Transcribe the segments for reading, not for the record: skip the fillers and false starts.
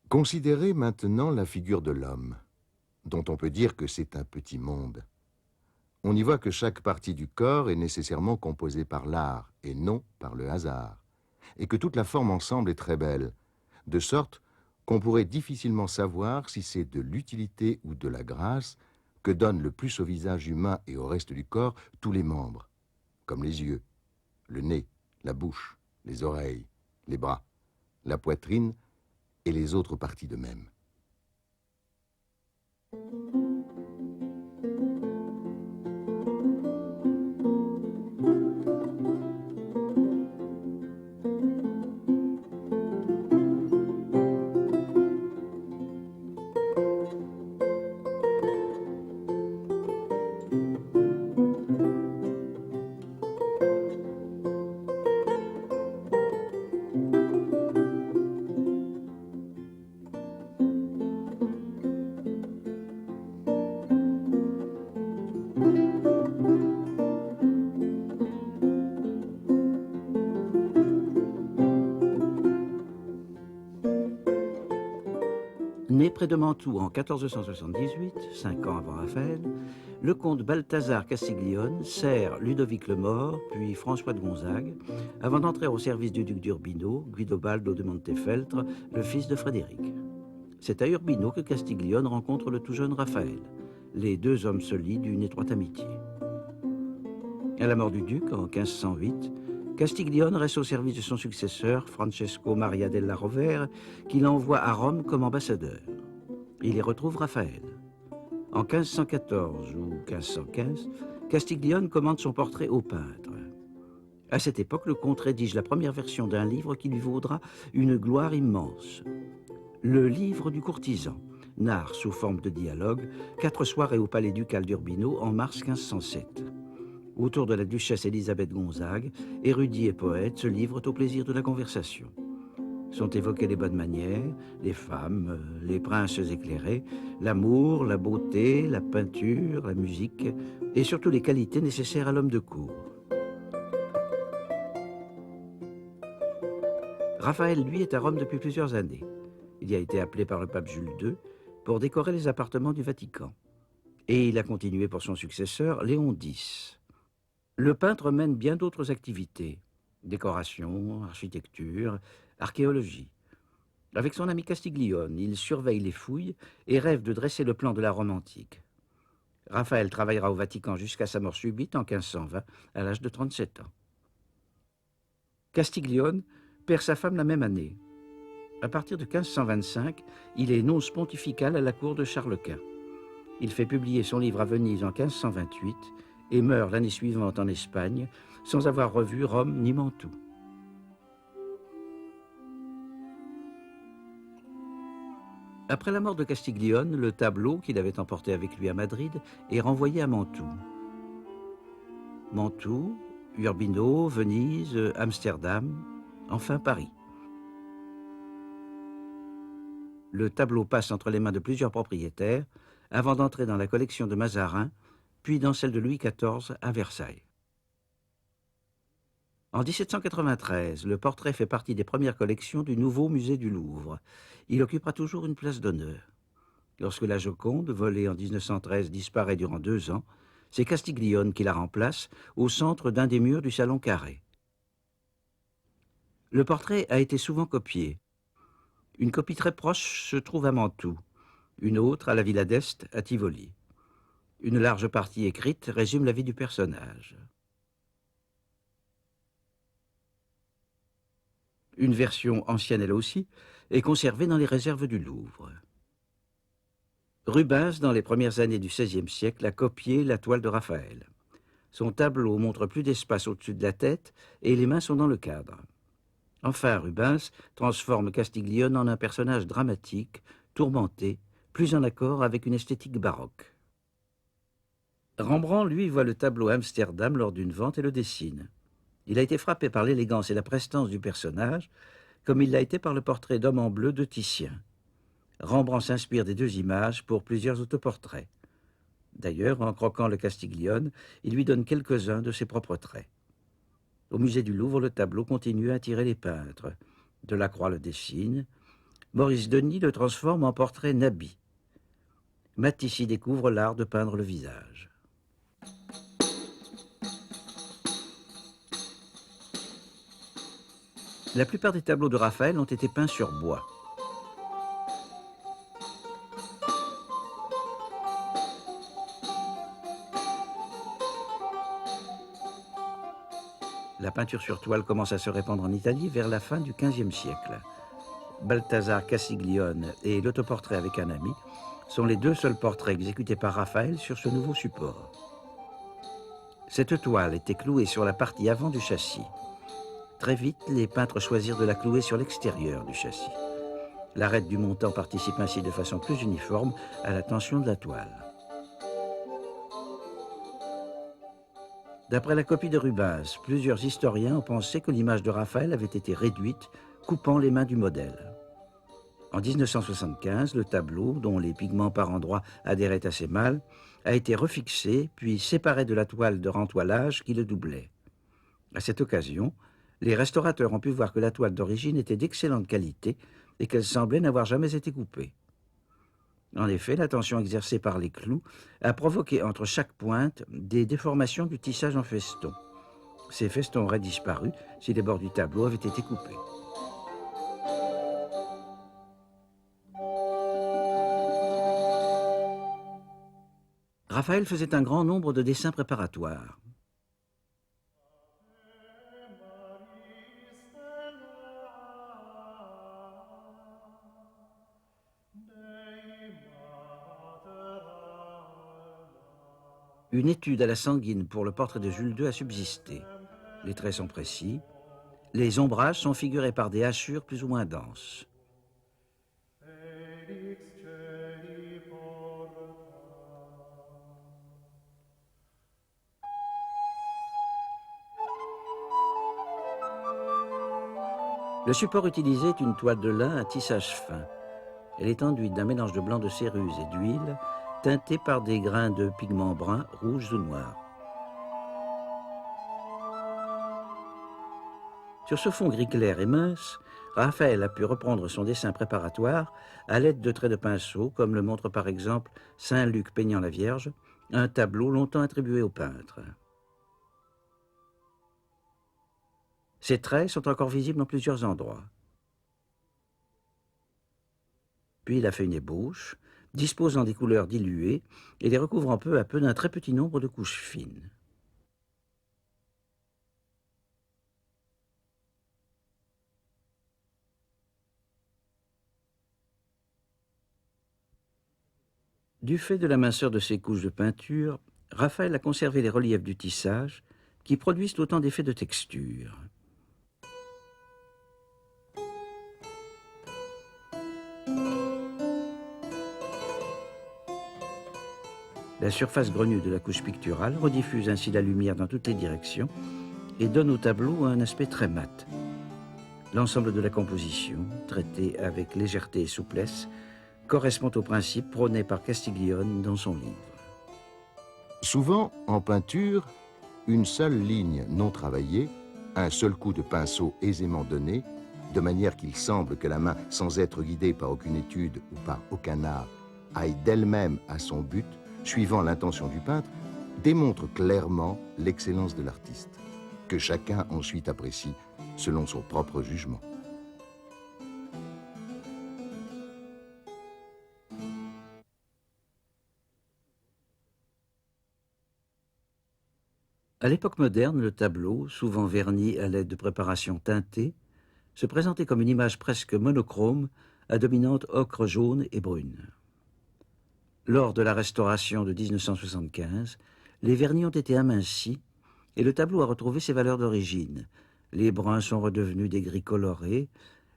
Considérez maintenant la figure de l'homme, dont on peut dire que c'est un petit monde. On y voit que chaque partie du corps est nécessairement composée par l'art et non par le hasard, et que toute la forme ensemble est très belle, de sorte qu'on pourrait difficilement savoir si c'est de l'utilité ou de la grâce que donnent le plus au visage humain et au reste du corps tous les membres, comme les yeux, le nez, la bouche, les oreilles, les bras, la poitrine et les autres parties de même. Né près de Mantoue en 1478, 5 ans avant Raphaël, le comte Balthazar Castiglione sert Ludovic le Mort, puis François de Gonzague, avant d'entrer au service du duc d'Urbino, Guidobaldo de Montefeltre, le fils de Frédéric. C'est à Urbino que Castiglione rencontre le tout jeune Raphaël. Les deux hommes se lient d'une étroite amitié. À la mort du duc en 1508, Castiglione reste au service de son successeur, Francesco Maria della Rovere, qui l'envoie à Rome comme ambassadeur. Il y retrouve Raphaël. En 1514 ou 1515, Castiglione commande son portrait au peintre. À cette époque, le comte rédige la première version d'un livre qui lui vaudra une gloire immense. Le livre du courtisan narre, sous forme de dialogue, 4 soirées au palais ducal d'Urbino en mars 1507. Autour de la duchesse Élisabeth Gonzague, érudits et poètes se livrent au plaisir de la conversation. Sont évoquées les bonnes manières, les femmes, les princes éclairés, l'amour, la beauté, la peinture, la musique, et surtout les qualités nécessaires à l'homme de cour. Raphaël, lui, est à Rome depuis plusieurs années. Il y a été appelé par le pape Jules II pour décorer les appartements du Vatican. Et il a continué pour son successeur, Léon X. Le peintre mène bien d'autres activités, décoration, architecture, archéologie. Avec son ami Castiglione, il surveille les fouilles et rêve de dresser le plan de la Rome antique. Raphaël travaillera au Vatican jusqu'à sa mort subite en 1520, à l'âge de 37 ans. Castiglione perd sa femme la même année. À partir de 1525, il est nonce pontifical à la cour de Charles Quint. Il fait publier son livre à Venise en 1528 et meurt l'année suivante en Espagne, sans avoir revu Rome ni Mantoue. Après la mort de Castiglione, le tableau qu'il avait emporté avec lui à Madrid est renvoyé à Mantoue. Mantoue, Urbino, Venise, Amsterdam, enfin Paris. Le tableau passe entre les mains de plusieurs propriétaires avant d'entrer dans la collection de Mazarin, puis dans celle de Louis XIV à Versailles. En 1793, le portrait fait partie des premières collections du nouveau musée du Louvre. Il occupera toujours une place d'honneur. Lorsque la Joconde, volée en 1913, disparaît durant 2 ans, c'est Castiglione qui la remplace au centre d'un des murs du Salon Carré. Le portrait a été souvent copié. Une copie très proche se trouve à Mantoue, une autre à la Villa d'Este à Tivoli. Une large partie écrite résume la vie du personnage. Une version ancienne elle aussi est conservée dans les réserves du Louvre. Rubens, dans les premières années du XVIe siècle, a copié la toile de Raphaël. Son tableau montre plus d'espace au-dessus de la tête et les mains sont dans le cadre. Enfin, Rubens transforme Castiglione en un personnage dramatique, tourmenté, plus en accord avec une esthétique baroque. Rembrandt, lui, voit le tableau à Amsterdam lors d'une vente et le dessine. Il a été frappé par l'élégance et la prestance du personnage, comme il l'a été par le portrait d'homme en bleu de Titien. Rembrandt s'inspire des 2 images pour plusieurs autoportraits. D'ailleurs, en croquant le Castiglione, il lui donne quelques-uns de ses propres traits. Au musée du Louvre, le tableau continue à attirer les peintres. Delacroix le dessine, Maurice Denis le transforme en portrait Nabi. Matisse y découvre l'art de peindre le visage. La plupart des tableaux de Raphaël ont été peints sur bois. La peinture sur toile commence à se répandre en Italie vers la fin du XVe siècle. Balthazar Castiglione et l'autoportrait avec un ami sont les deux seuls portraits exécutés par Raphaël sur ce nouveau support. Cette toile était clouée sur la partie avant du châssis. Très vite, les peintres choisirent de la clouer sur l'extérieur du châssis. L'arête du montant participe ainsi de façon plus uniforme à la tension de la toile. D'après la copie de Rubens, plusieurs historiens ont pensé que l'image de Raphaël avait été réduite, coupant les mains du modèle. En 1975, le tableau, dont les pigments par endroits adhéraient assez mal, a été refixé, puis séparé de la toile de rentoilage qui le doublait. À cette occasion, les restaurateurs ont pu voir que la toile d'origine était d'excellente qualité et qu'elle semblait n'avoir jamais été coupée. En effet, la tension exercée par les clous a provoqué entre chaque pointe des déformations du tissage en feston. Ces festons auraient disparu si les bords du tableau avaient été coupés. Raphaël faisait un grand nombre de dessins préparatoires. Une étude à la sanguine pour le portrait de Jules II a subsisté. Les traits sont précis. Les ombrages sont figurés par des hachures plus ou moins denses. Le support utilisé est une toile de lin à tissage fin. Elle est enduite d'un mélange de blanc de céruse et d'huile, teinté par des grains de pigments bruns, rouges ou noirs. Sur ce fond gris clair et mince, Raphaël a pu reprendre son dessin préparatoire à l'aide de traits de pinceau, comme le montre par exemple Saint Luc peignant la Vierge, un tableau longtemps attribué au peintre. Ces traits sont encore visibles dans plusieurs endroits. Puis il a fait une ébauche, disposant des couleurs diluées et les recouvrant peu à peu d'un très petit nombre de couches fines. Du fait de la minceur de ces couches de peinture, Raphaël a conservé les reliefs du tissage qui produisent autant d'effets de texture. La surface grenue de la couche picturale rediffuse ainsi la lumière dans toutes les directions et donne au tableau un aspect très mat. L'ensemble de la composition, traitée avec légèreté et souplesse, correspond au principe prôné par Castiglione dans son livre. Souvent, en peinture, une seule ligne non travaillée, un seul coup de pinceau aisément donné, de manière qu'il semble que la main, sans être guidée par aucune étude ou par aucun art, aille d'elle-même à son but, suivant l'intention du peintre, démontre clairement l'excellence de l'artiste, que chacun ensuite apprécie selon son propre jugement. À l'époque moderne, le tableau, souvent verni à l'aide de préparations teintées, se présentait comme une image presque monochrome à dominante ocre jaune et brune. Lors de la restauration de 1975, les vernis ont été amincis et le tableau a retrouvé ses valeurs d'origine. Les bruns sont redevenus des gris colorés,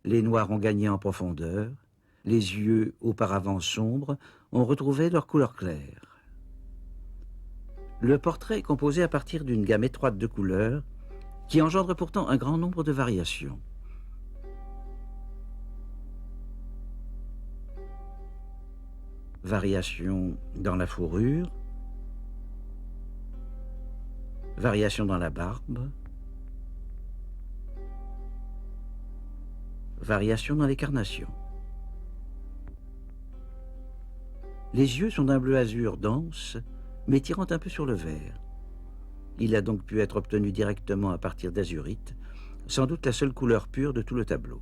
les noirs ont gagné en profondeur, les yeux, auparavant sombres, ont retrouvé leur couleur claire. Le portrait est composé à partir d'une gamme étroite de couleurs qui engendre pourtant un grand nombre de variations. Variations dans la fourrure, variations dans la barbe, variations dans les carnations. Les yeux sont d'un bleu azur dense, mais tirant un peu sur le vert. Il a donc pu être obtenu directement à partir d'azurite, sans doute la seule couleur pure de tout le tableau.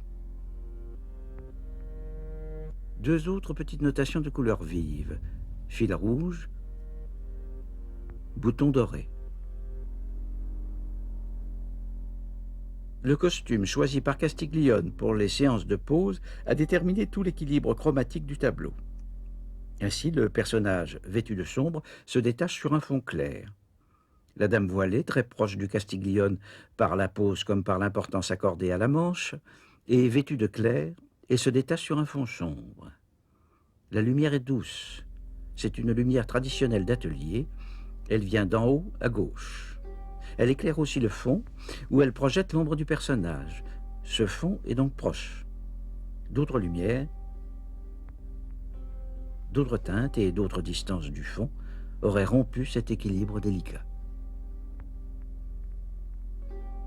Deux autres petites notations de couleur vive, fil rouge, bouton doré. Le costume choisi par Castiglione pour les séances de pose a déterminé tout l'équilibre chromatique du tableau. Ainsi, le personnage, vêtu de sombre, se détache sur un fond clair. La dame voilée, très proche du Castiglione par la pose comme par l'importance accordée à la manche, est vêtue de clair et se détache sur un fond sombre. La lumière est douce. C'est une lumière traditionnelle d'atelier. Elle vient d'en haut à gauche. Elle éclaire aussi le fond, où elle projette l'ombre du personnage. Ce fond est donc proche. D'autres lumières, d'autres teintes et d'autres distances du fond auraient rompu cet équilibre délicat.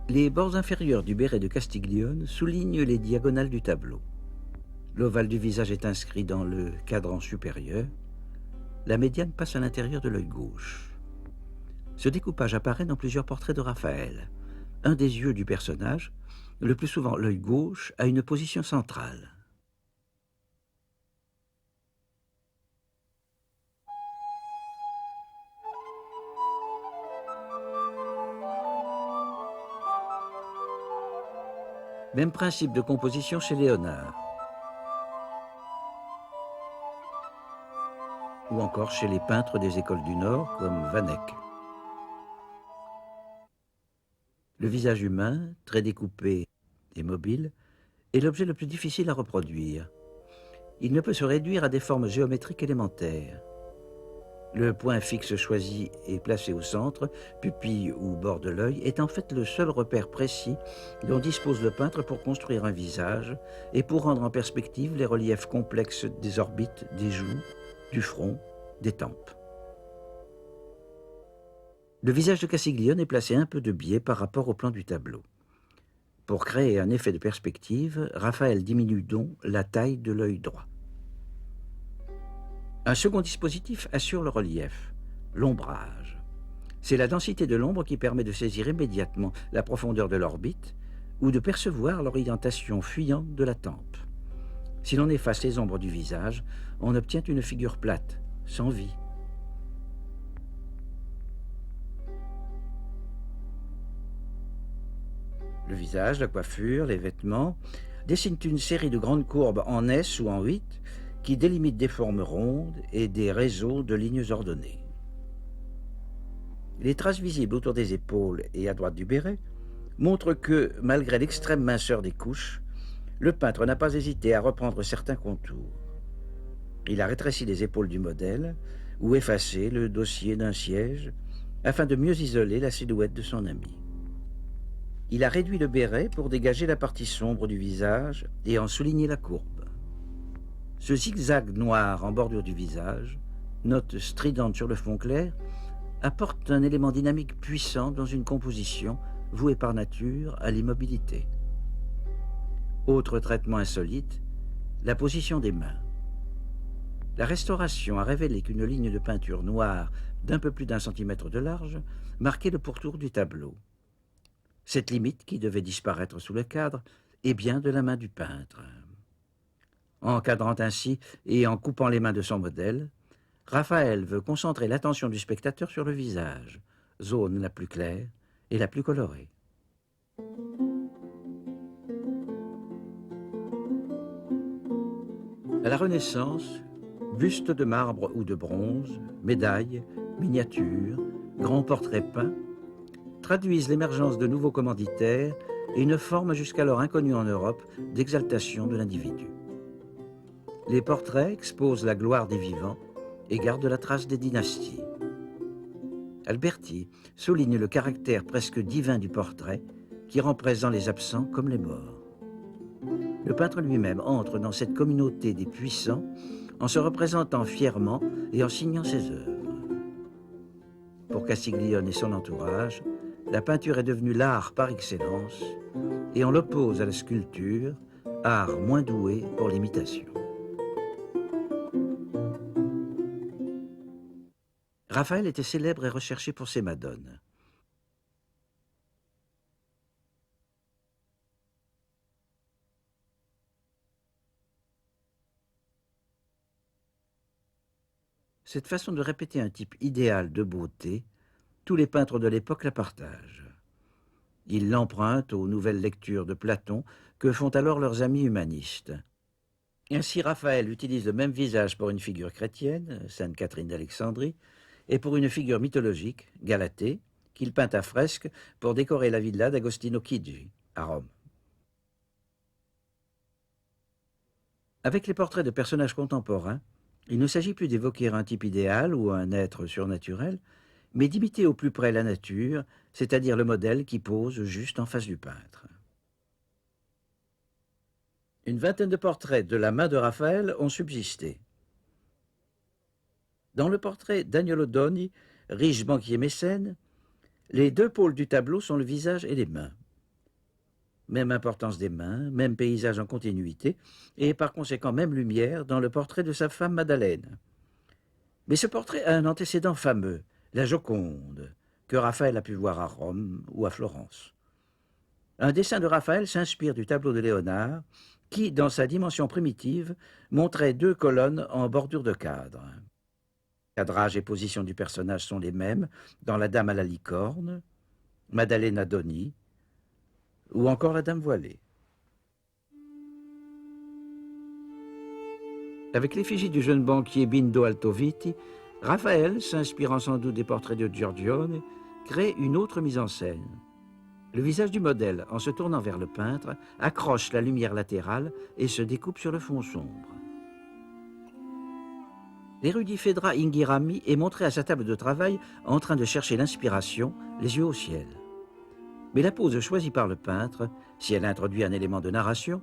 Les bords inférieurs du béret de Castiglione soulignent les diagonales du tableau. L'ovale du visage est inscrit dans le cadran supérieur. La médiane passe à l'intérieur de l'œil gauche. Ce découpage apparaît dans plusieurs portraits de Raphaël. Un des yeux du personnage, le plus souvent l'œil gauche, a une position centrale. Même principe de composition chez Léonard. Ou encore chez les peintres des écoles du Nord comme Van Eyck. Le visage humain, très découpé et mobile, est l'objet le plus difficile à reproduire. Il ne peut se réduire à des formes géométriques élémentaires. Le point fixe choisi et placé au centre, pupille ou bord de l'œil, est en fait le seul repère précis dont dispose le peintre pour construire un visage et pour rendre en perspective les reliefs complexes des orbites, des joues, du front, des tempes. Le visage de Castiglione est placé un peu de biais par rapport au plan du tableau. Pour créer un effet de perspective, Raphaël diminue donc la taille de l'œil droit. Un second dispositif assure le relief, l'ombrage. C'est la densité de l'ombre qui permet de saisir immédiatement la profondeur de l'orbite ou de percevoir l'orientation fuyante de la tempe. Si l'on efface les ombres du visage, on obtient une figure plate, sans vie. Le visage, la coiffure, les vêtements dessinent une série de grandes courbes en S ou en 8 qui délimitent des formes rondes et des réseaux de lignes ordonnées. Les traces visibles autour des épaules et à droite du béret montrent que, malgré l'extrême minceur des couches, le peintre n'a pas hésité à reprendre certains contours. Il a rétréci les épaules du modèle ou effacé le dossier d'un siège afin de mieux isoler la silhouette de son ami. Il a réduit le béret pour dégager la partie sombre du visage et en souligner la courbe. Ce zigzag noir en bordure du visage, note stridente sur le fond clair, apporte un élément dynamique puissant dans une composition vouée par nature à l'immobilité. Autre traitement insolite, la position des mains. La restauration a révélé qu'une ligne de peinture noire d'un peu plus d'1 centimètre de large marquait le pourtour du tableau. Cette limite, qui devait disparaître sous le cadre, est bien de la main du peintre. Encadrant ainsi et en coupant les mains de son modèle, Raphaël veut concentrer l'attention du spectateur sur le visage, zone la plus claire et la plus colorée. À la Renaissance, bustes de marbre ou de bronze, médailles, miniatures, grands portraits peints traduisent l'émergence de nouveaux commanditaires et une forme jusqu'alors inconnue en Europe d'exaltation de l'individu. Les portraits exposent la gloire des vivants et gardent la trace des dynasties. Alberti souligne le caractère presque divin du portrait qui rend présent les absents comme les morts. Le peintre lui-même entre dans cette communauté des puissants en se représentant fièrement et en signant ses œuvres. Pour Castiglione et son entourage, la peinture est devenue l'art par excellence et on l'oppose à la sculpture, art moins doué pour l'imitation. Raphaël était célèbre et recherché pour ses madones. Cette façon de répéter un type idéal de beauté, tous les peintres de l'époque la partagent. Ils l'empruntent aux nouvelles lectures de Platon que font alors leurs amis humanistes. Ainsi, Raphaël utilise le même visage pour une figure chrétienne, Sainte Catherine d'Alexandrie, et pour une figure mythologique, Galatée, qu'il peint à fresque pour décorer la villa d'Agostino Chigi, à Rome. Avec les portraits de personnages contemporains, il ne s'agit plus d'évoquer un type idéal ou un être surnaturel, mais d'imiter au plus près la nature, c'est-à-dire le modèle qui pose juste en face du peintre. Une vingtaine de portraits de la main de Raphaël ont subsisté. Dans le portrait d'Agnolo Doni, riche banquier mécène, les deux pôles du tableau sont le visage et les mains. Même importance des mains, même paysage en continuité, et par conséquent même lumière dans le portrait de sa femme Madeleine. Mais ce portrait a un antécédent fameux, la Joconde, que Raphaël a pu voir à Rome ou à Florence. Un dessin de Raphaël s'inspire du tableau de Léonard, qui, dans sa dimension primitive, montrait deux colonnes en bordure de cadre. Cadrage et position du personnage sont les mêmes dans la Dame à la licorne, Madeleine à Doni, ou encore la Dame voilée. Avec l'effigie du jeune banquier Bindo Altoviti, Raphaël, s'inspirant sans doute des portraits de Giorgione, crée une autre mise en scène. Le visage du modèle, en se tournant vers le peintre, accroche la lumière latérale et se découpe sur le fond sombre. L'érudit Fedra Ingirami est montré à sa table de travail en train de chercher l'inspiration, les yeux au ciel. Mais la pose choisie par le peintre, si elle introduit un élément de narration,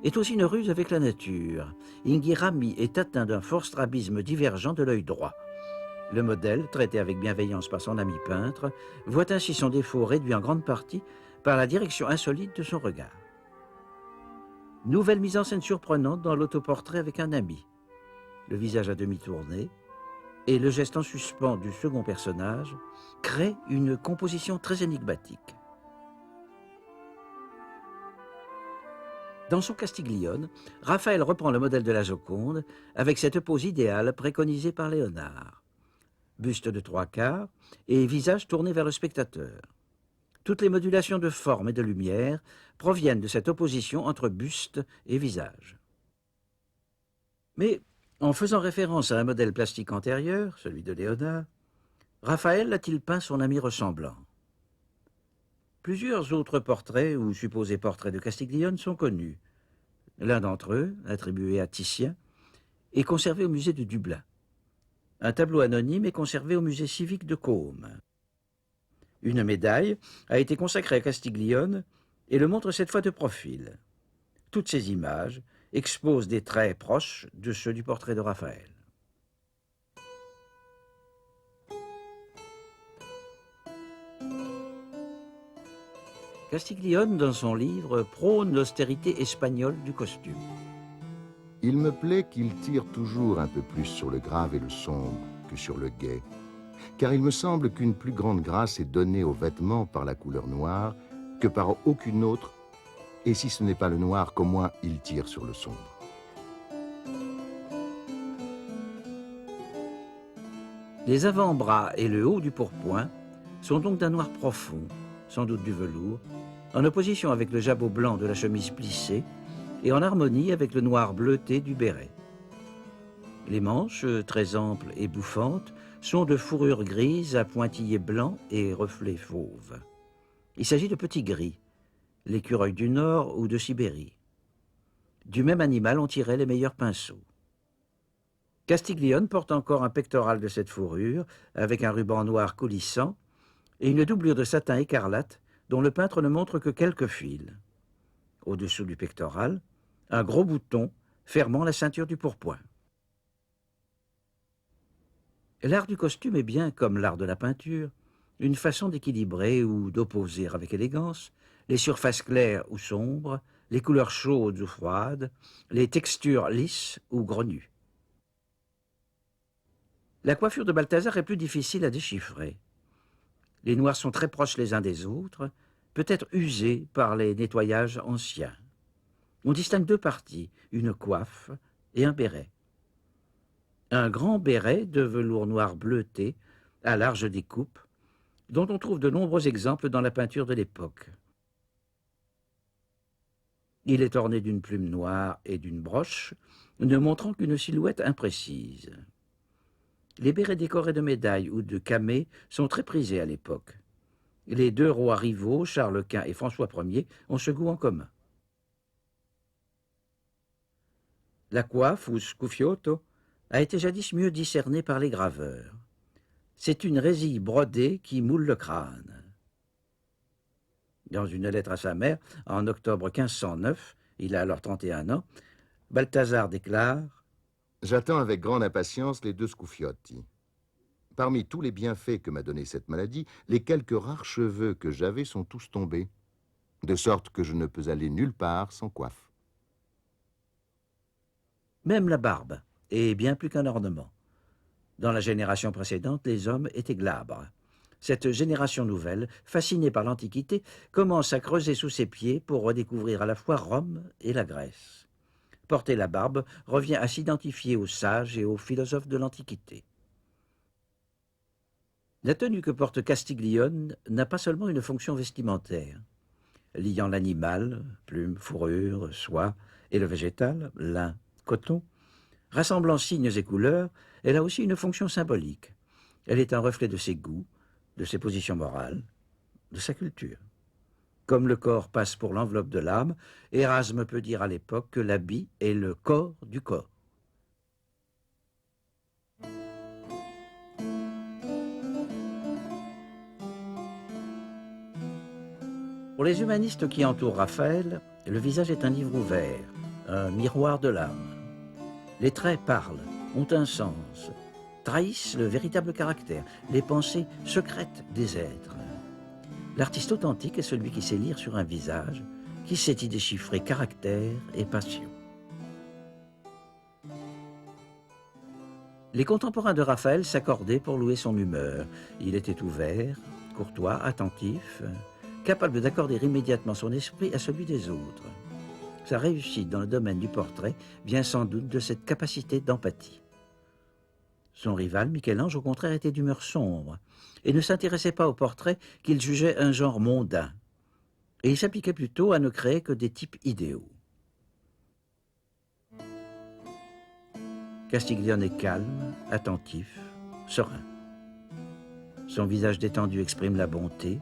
est aussi une ruse avec la nature. Ingirami est atteint d'un fort strabisme divergent de l'œil droit. Le modèle, traité avec bienveillance par son ami peintre, voit ainsi son défaut réduit en grande partie par la direction insolite de son regard. Nouvelle mise en scène surprenante dans l'autoportrait avec un ami. Le visage à demi tourné et le geste en suspens du second personnage créent une composition très énigmatique. Dans son Castiglione, Raphaël reprend le modèle de la Joconde avec cette pose idéale préconisée par Léonard. Buste de 3/4 et visage tourné vers le spectateur. Toutes les modulations de forme et de lumière proviennent de cette opposition entre buste et visage. Mais, en faisant référence à un modèle plastique antérieur, celui de Léonard, Raphaël a-t-il peint son ami ressemblant? Plusieurs autres portraits ou supposés portraits de Castiglione sont connus. L'un d'entre eux, attribué à Titien, est conservé au musée de Dublin. Un tableau anonyme est conservé au musée civique de Côme. Une médaille a été consacrée à Castiglione et le montre cette fois de profil. Toutes ces images exposent des traits proches de ceux du portrait de Raphaël. Castiglione, dans son livre, prône l'austérité espagnole du costume. Il me plaît qu'il tire toujours un peu plus sur le grave et le sombre que sur le gai, car il me semble qu'une plus grande grâce est donnée aux vêtements par la couleur noire que par aucune autre, et si ce n'est pas le noir, qu'au moins il tire sur le sombre. Les avant-bras et le haut du pourpoint sont donc d'un noir profond, sans doute du velours, en opposition avec le jabot blanc de la chemise plissée et en harmonie avec le noir bleuté du béret. Les manches, très amples et bouffantes, sont de fourrure grise à pointillés blancs et reflets fauves. Il s'agit de petits gris, l'écureuil du Nord ou de Sibérie. Du même animal on tirait les meilleurs pinceaux. Castiglione porte encore un pectoral de cette fourrure, avec un ruban noir coulissant, et une doublure de satin écarlate dont le peintre ne montre que quelques fils. Au-dessous du pectoral, un gros bouton fermant la ceinture du pourpoint. L'art du costume est bien, comme l'art de la peinture, une façon d'équilibrer ou d'opposer avec élégance les surfaces claires ou sombres, les couleurs chaudes ou froides, les textures lisses ou grenues. La coiffure de Balthazar est plus difficile à déchiffrer. Les noirs sont très proches les uns des autres, peut-être usés par les nettoyages anciens. On distingue deux parties, une coiffe et un béret. Un grand béret de velours noir bleuté, à large découpe, dont on trouve de nombreux exemples dans la peinture de l'époque. Il est orné d'une plume noire et d'une broche, ne montrant qu'une silhouette imprécise. Les bérets décorés de médailles ou de camées sont très prisés à l'époque. Les deux rois rivaux, Charles Quint et François Ier, ont ce goût en commun. La coiffe, ou scufiotto, a été jadis mieux discernée par les graveurs. C'est une résille brodée qui moule le crâne. Dans une lettre à sa mère, en octobre 1509, il a alors 31 ans, Balthazar déclare « J'attends avec grande impatience les deux scuffiotti. Parmi tous les bienfaits que m'a donné cette maladie, les quelques rares cheveux que j'avais sont tous tombés, de sorte que je ne peux aller nulle part sans coiffe. » Même la barbe est bien plus qu'un ornement. Dans la génération précédente, les hommes étaient glabres. Cette génération nouvelle, fascinée par l'Antiquité, commence à creuser sous ses pieds pour redécouvrir à la fois Rome et la Grèce. Porter la barbe revient à s'identifier aux sages et aux philosophes de l'Antiquité. La tenue que porte Castiglione n'a pas seulement une fonction vestimentaire. Liant l'animal, plumes, fourrure, soie, et le végétal, lin, coton, rassemblant signes et couleurs, elle a aussi une fonction symbolique. Elle est un reflet de ses goûts, de ses positions morales, de sa culture. Comme le corps passe pour l'enveloppe de l'âme, Érasme peut dire à l'époque que l'habit est le corps du corps. Pour les humanistes qui entourent Raphaël, le visage est un livre ouvert, un miroir de l'âme. Les traits parlent, ont un sens, trahissent le véritable caractère, les pensées secrètes des êtres. L'artiste authentique est celui qui sait lire sur un visage, qui sait y déchiffrer caractère et passion. Les contemporains de Raphaël s'accordaient pour louer son humeur. Il était ouvert, courtois, attentif, capable d'accorder immédiatement son esprit à celui des autres. Sa réussite dans le domaine du portrait vient sans doute de cette capacité d'empathie. Son rival, Michel-Ange, au contraire, était d'humeur sombre et ne s'intéressait pas au portrait qu'il jugeait un genre mondain. Et il s'appliquait plutôt à ne créer que des types idéaux. Castiglione est calme, attentif, serein. Son visage détendu exprime la bonté.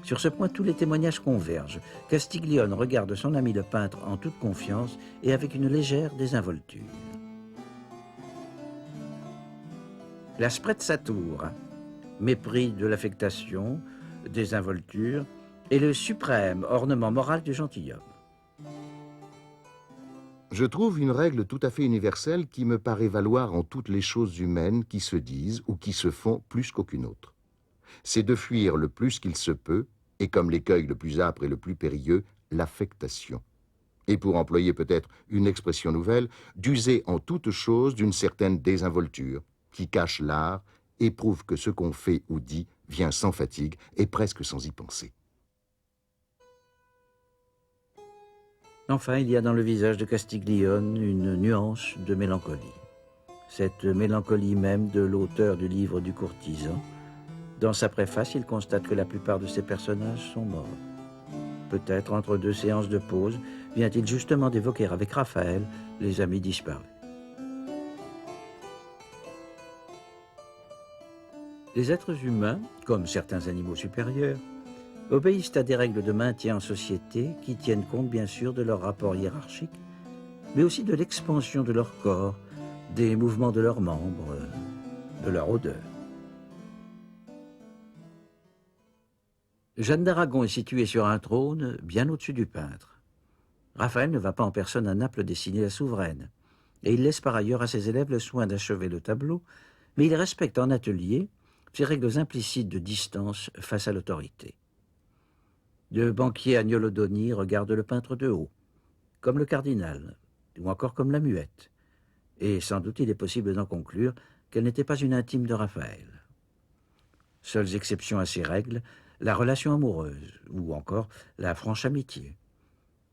Sur ce point, tous les témoignages convergent. Castiglione regarde son ami le peintre en toute confiance et avec une légère désinvolture. La sprezzatura, mépris de l'affectation, désinvolture, est le suprême ornement moral du gentilhomme. Je trouve une règle tout à fait universelle qui me paraît valoir en toutes les choses humaines qui se disent ou qui se font plus qu'aucune autre. C'est de fuir le plus qu'il se peut, et comme l'écueil le plus âpre et le plus périlleux, l'affectation. Et pour employer peut-être une expression nouvelle, d'user en toute chose d'une certaine désinvolture, qui cache l'art et prouve que ce qu'on fait ou dit vient sans fatigue et presque sans y penser. Enfin, il y a dans le visage de Castiglione une nuance de mélancolie. Cette mélancolie même de l'auteur du livre du courtisan. Dans sa préface, il constate que la plupart de ses personnages sont morts. Peut-être entre deux séances de pause, vient-il justement d'évoquer avec Raphaël les amis disparus. Les êtres humains, comme certains animaux supérieurs, obéissent à des règles de maintien en société qui tiennent compte bien sûr de leur rapport hiérarchique, mais aussi de l'expansion de leur corps, des mouvements de leurs membres, de leur odeur. Jeanne d'Aragon est située sur un trône bien au-dessus du peintre. Raphaël ne va pas en personne à Naples dessiner la souveraine, et il laisse par ailleurs à ses élèves le soin d'achever le tableau, mais il respecte en atelier ces règles implicites de distance face à l'autorité. Le banquier Agnolodoni regarde le peintre de haut, comme le cardinal, ou encore comme la muette. Et sans doute il est possible d'en conclure qu'elle n'était pas une intime de Raphaël. Seules exceptions à ces règles, la relation amoureuse, ou encore la franche amitié.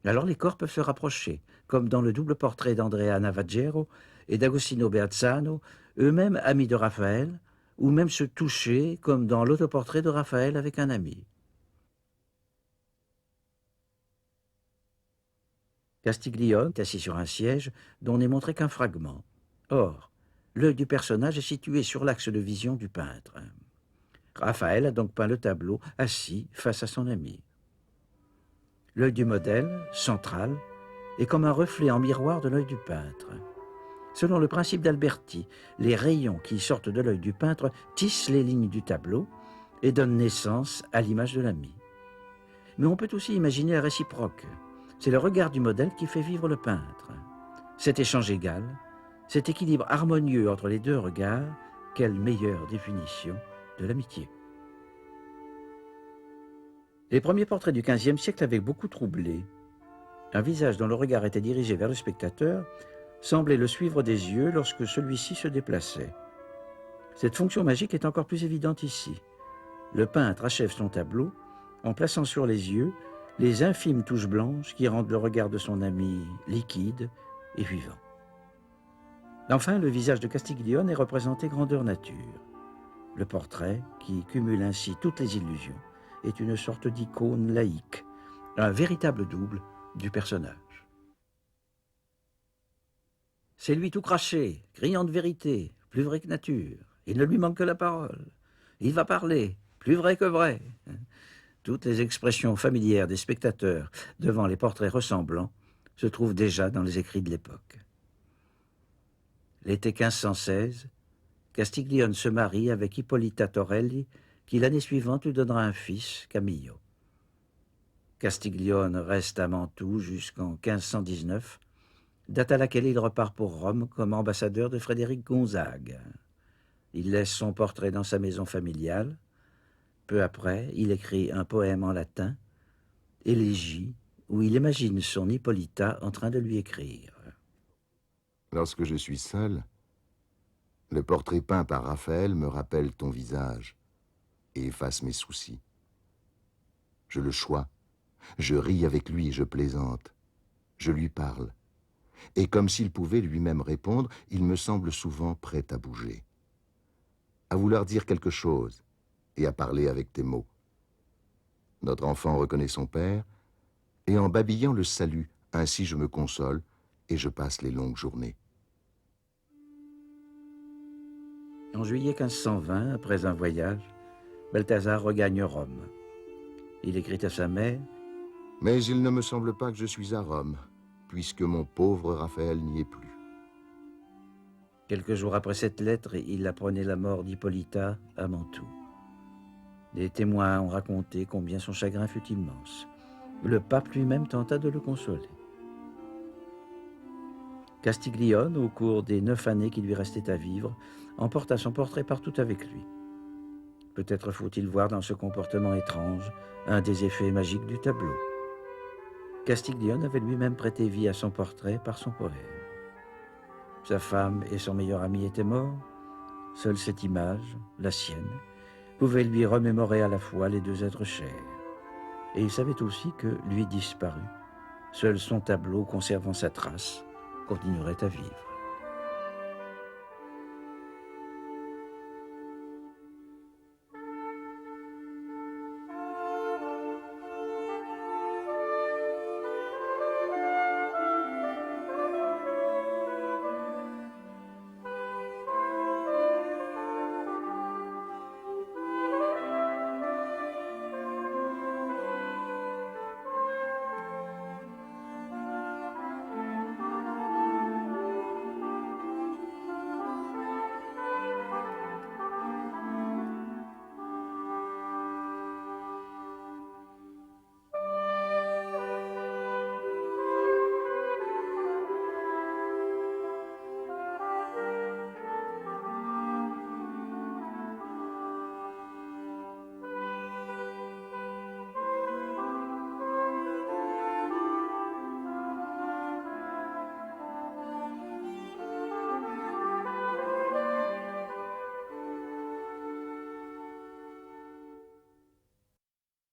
Alors les corps peuvent se rapprocher, comme dans le double portrait d'Andrea Navaggero et d'Agostino Beazzano, eux-mêmes amis de Raphaël, ou même se toucher, comme dans l'autoportrait de Raphaël avec un ami. Castiglione est assis sur un siège dont n'est montré qu'un fragment. Or, l'œil du personnage est situé sur l'axe de vision du peintre. Raphaël a donc peint le tableau assis face à son ami. L'œil du modèle, central, est comme un reflet en miroir de l'œil du peintre. Selon le principe d'Alberti, les rayons qui sortent de l'œil du peintre tissent les lignes du tableau et donnent naissance à l'image de l'ami. Mais on peut aussi imaginer la réciproque. C'est le regard du modèle qui fait vivre le peintre. Cet échange égal, cet équilibre harmonieux entre les deux regards, quelle meilleure définition de l'amitié. Les premiers portraits du XVe siècle avaient beaucoup troublé. Un visage dont le regard était dirigé vers le spectateur semblait le suivre des yeux lorsque celui-ci se déplaçait. Cette fonction magique est encore plus évidente ici. Le peintre achève son tableau en plaçant sur les yeux les infimes touches blanches qui rendent le regard de son ami liquide et vivant. Enfin, le visage de Castiglione est représenté grandeur nature. Le portrait, qui cumule ainsi toutes les illusions, est une sorte d'icône laïque, un véritable double du personnage. C'est lui tout craché, criant de vérité, plus vrai que nature. Il ne lui manque que la parole. Il va parler, plus vrai que vrai. Toutes les expressions familières des spectateurs devant les portraits ressemblants se trouvent déjà dans les écrits de l'époque. L'été 1516, Castiglione se marie avec Ippolita Torelli, qui l'année suivante lui donnera un fils, Camillo. Castiglione reste à Mantoue jusqu'en 1519, date à laquelle il repart pour Rome comme ambassadeur de Frédéric Gonzague. Il laisse son portrait dans sa maison familiale. Peu après, il écrit un poème en latin, Élégie, où il imagine son Hippolyta en train de lui écrire. Lorsque je suis seul, le portrait peint par Raphaël me rappelle ton visage et efface mes soucis. Je le chois, je ris avec lui, je plaisante, je lui parle. Et comme s'il pouvait lui-même répondre, il me semble souvent prêt à bouger, à vouloir dire quelque chose et à parler avec tes mots. Notre enfant reconnaît son père, et en babillant le salue, ainsi je me console et je passe les longues journées. En juillet 1520, après un voyage, Balthazar regagne Rome. Il écrit à sa mère « Mais il ne me semble pas que je suis à Rome, puisque mon pauvre Raphaël n'y est plus. » Quelques jours après cette lettre, il apprenait la mort d'Hippolyta à Mantoue. Des témoins ont raconté combien son chagrin fut immense. Le pape lui-même tenta de le consoler. Castiglione, au cours des 9 années qui lui restaient à vivre, emporta son portrait partout avec lui. Peut-être faut-il voir dans ce comportement étrange un des effets magiques du tableau. Castiglione avait lui-même prêté vie à son portrait par son poème. Sa femme et son meilleur ami étaient morts. Seule cette image, la sienne, pouvait lui remémorer à la fois les deux êtres chers. Et il savait aussi que, lui disparu, seul son tableau conservant sa trace continuerait à vivre.